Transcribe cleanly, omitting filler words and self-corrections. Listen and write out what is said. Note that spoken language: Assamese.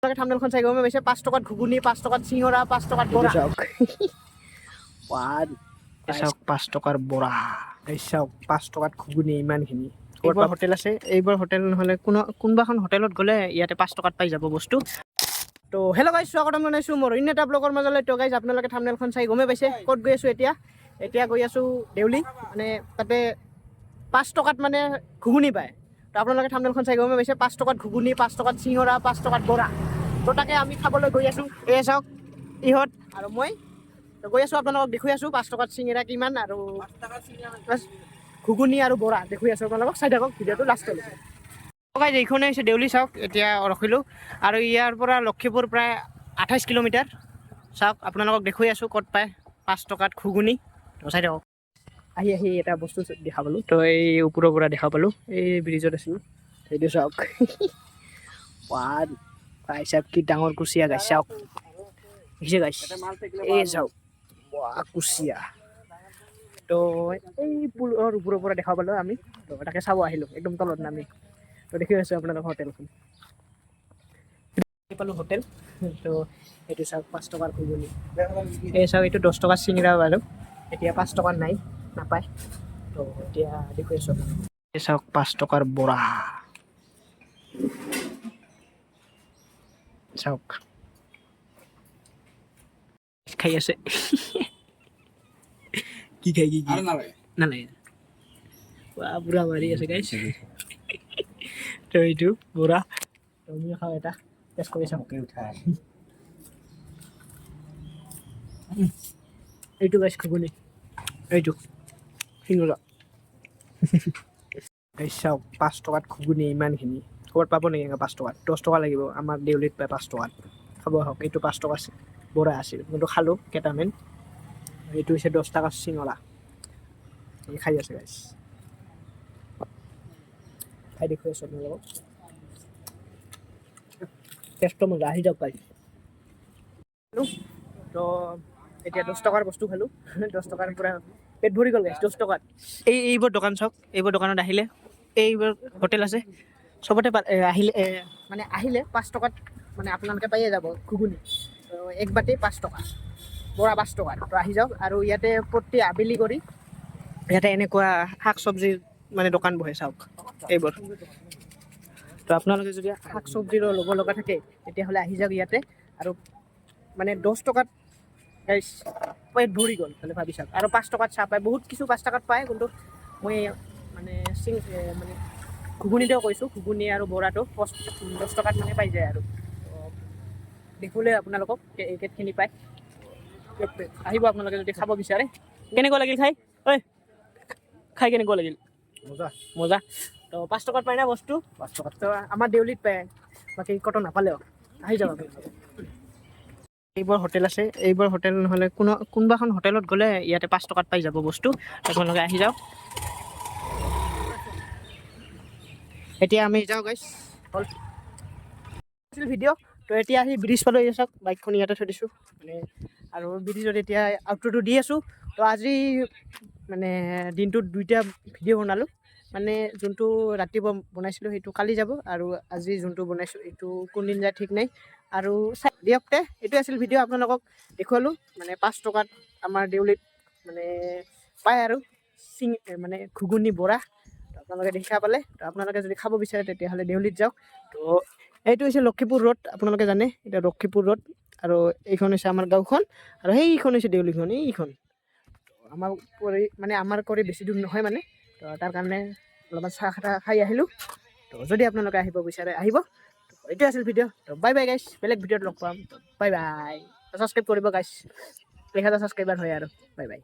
থাম্বনেইলখন চাই গমে পাইছে 5 টকাত ঘুগুনি 5 টকাত চিঙৰা 5 টকাত বৰা চাওক চাওক 5 টকাৰ বৰা চাওক 5 টকাত ঘুগুনি ইমানখিনি এইবাৰ হোটেল আছে এইবাৰ হোটেল নহ'লে কোনোবাখন হোটেলত গ'লে ইয়াতে 5 টকাত পাই যাব বস্তু তো হেল্ল' গাইজ স্বাগতম জনাইছোঁ মোৰ অন্য এটা ব্লগৰ মাজলৈ তো গাইজ আপোনালোকে থাম্বনেইলখন চাই গমে পাইছে ক'ত গৈ আছোঁ এতিয়া গৈ আছোঁ দেউলি মানে তাতে 5 টকাত মানে ঘুগুনি পায় তো আপোনালোকে থাম্বনেইলখন চাই গমে পাইছে 5 টকাত ঘুগুনি 5 টকাত চিঙৰা 5 টকাত বৰা তো তাকে আমি খাবলৈ গৈ আছোঁ এই চাওক ইহঁত আৰু মই তো গৈ আছোঁ আপোনালোকক দেখুৱাই আছোঁ 5 টকাত চিঙৰা কিমান আৰু ঘুগুনি আৰু বৰা দেখুৱাই আছোঁ আপোনালোকক চাই থাকক ভিডিঅ'টো লাষ্টলৈকে গাইজ এইখনে হৈছে দেউলি চাওক এতিয়া ৰখিলোঁ আৰু ইয়াৰ পৰা লক্ষীপুৰ প্ৰায় 28 কিলোমিটাৰ চাওক আপোনালোকক দেখুৱাই আছোঁ ক'ত পায় 5 টকাত ঘুগুনি তো চাই থাকক আহি এটা বস্তু দেখা পালোঁ তো এই ওপৰৰ পৰা দেখা পালোঁ এই ব্ৰিজত আছিলোঁ সেইটো চাওক পাই চাওক কি ডাঙৰ কুচিয়া গাইছ চাওক দেখিছে গাইছ এই চাওক কুচিয়া তো এই পুলৰ ওপৰৰ পৰা দেখা পালোঁ আমি তো তাকে চাব আহিলোঁ একদম তলত নামি তো দেখি আছোঁ আপোনালোকৰ হোটেলখন পালোঁ হোটেল তো এইটো চাওক 5 টকাৰ ঘুগুনি এই চাওক এইটো 10 টকাৰ চিঙৰা বাৰু এতিয়া 5 টকাৰ নাই নাপায় তো এতিয়া দেখুৱাই আছোঁ এই চাওক 5 টকাৰ বৰা চাওক খাই আছে কি খাই কি নালাগে বুঢ়া মাৰি আছে গাইছ তো এইটো বুঢ়া তুমিও খাওঁ এটা টেষ্ট কৰি চাওঁ এইটো গাইছ ঘুগুনি এইটো চিঙৰা গাইছ চাওক 5 টকাত ঘুগুনি ইমানখিনি ক'ৰবাত পাব নেকি 5 টকাত 10 টকা লাগিব আমাৰ দেউলিত পায় 5 টকাত খাব আহক এইটো 5 টকা বৰা আছিল কিন্তু খালোঁ কেইটামান এইটো হৈছে 10 টকাৰ চিঙৰা খাই আছে গাইছ খাই দেখুৱাই আছোঁ আপোনালোকক টেষ্টটো মজা আহি যাওক গাইছ তো এতিয়া 10 টকাৰ বস্তু খালোঁ 10 টকাৰ পৰা পেট ভৰি গ'ল গাইছ 10 টকাত এইবোৰ দোকান চাওক এইবোৰ দোকানত আহিলে এইবোৰ হোটেল আছে চবতে আহিলে 5 টকাত মানে আপোনালোকে পায়ে যাব ঘুগুনি এক বাটি 5 টকা বৰা 5 টকাৰ তো আহি যাওক আৰু ইয়াতে প্ৰতি আবেলি কৰি ইয়াতে এনেকুৱা শাক চব্জিৰ মানে দোকান বহে চাওক এইবোৰ তো আপোনালোকে যদি শাক চব্জিৰো ল'ব লগা থাকে তেতিয়াহ'লে আহি যাওক ইয়াতে আৰু মানে 10 টকাত গাইছ পেট ভৰি গ'ল মানে ভাবি চাওক আৰু 5 টকাত চাহ পায় বহুত কিছু 5 টকাত পায় কিন্তু মই মানে মানে ঘুগুনিতেও কৈছোঁ ঘুগুনি আৰু বৰাটো 10 টকাত মানে পাই যায় আৰু দেখুৱালে আপোনালোকক এইকেইখিনি পায় আহিব আপোনালোকে যদি খাব বিচাৰে কেনেকুৱা লাগিল খাই কেনেকুৱা লাগিল মজা তো 5 টকাত পায় না বস্তু 5 টকাত তো আমাৰ দেউলিত পায় বাকী ক'তো নাপালেও আহি যাব এইবোৰ হোটেল আছে এইবোৰ হোটেল নহ'লে কোনোবাখন হোটেলত গ'লে ইয়াতে 5 টকাত পাই যাব বস্তু আপোনালোকে আহি যাওক এতিয়া আমি যাওঁ গাইছ হ'ল ভিডিঅ' তো এতিয়া আহি ব্ৰিজ পালোঁ এই চাওক বাইকখন ইয়াতে থৈ দিছোঁ মানে আৰু ব্ৰিজত এতিয়া আউটৰটো দি আছোঁ তো আজি মানে দিনটোত 2টা ভিডিঅ' বনালোঁ মানে যোনটো ৰাতিপুৱা বনাইছিলোঁ সেইটো কালি যাব আৰু আজি যোনটো বনাইছোঁ এইটো কোনদিন যায় ঠিক নাই আৰু চাই দিয়ক এইটো আছিল ভিডিঅ' আপোনালোকক দেখুৱালোঁ মানে 5 টকাত আমাৰ দেউলিত মানে পায় আৰু মানে ঘুগুনি বৰা আপোনালোকে দেখা পালে তো আপোনালোকে যদি খাব বিচাৰে তেতিয়াহ'লে দেউলিত যাওক তো এইটো হৈছে লক্ষীপুৰ ৰোড আপোনালোকে জানে এতিয়া লক্ষীপুৰ ৰোড আৰু এইখন হৈছে আমাৰ গাঁওখন আৰু সেইখন হৈছে দেউলিখন এইখন আমাৰ আমাৰ কৰি বেছি দূৰ নহয় মানে তো তাৰ কাৰণে অলপমান চাহ খাই আহিলোঁ তো যদি আপোনালোকে আহিব বিচাৰে আহিব এইটো আছিল ভিডিঅ' তো বাই বাই গাইছ বেলেগ ভিডিঅ'ত লগ পাম বাই বাই ছাবস্ক্ৰাইব কৰিব গাইছ 1000 ছাবস্ক্ৰাইবাৰ হয় আৰু বাই বাই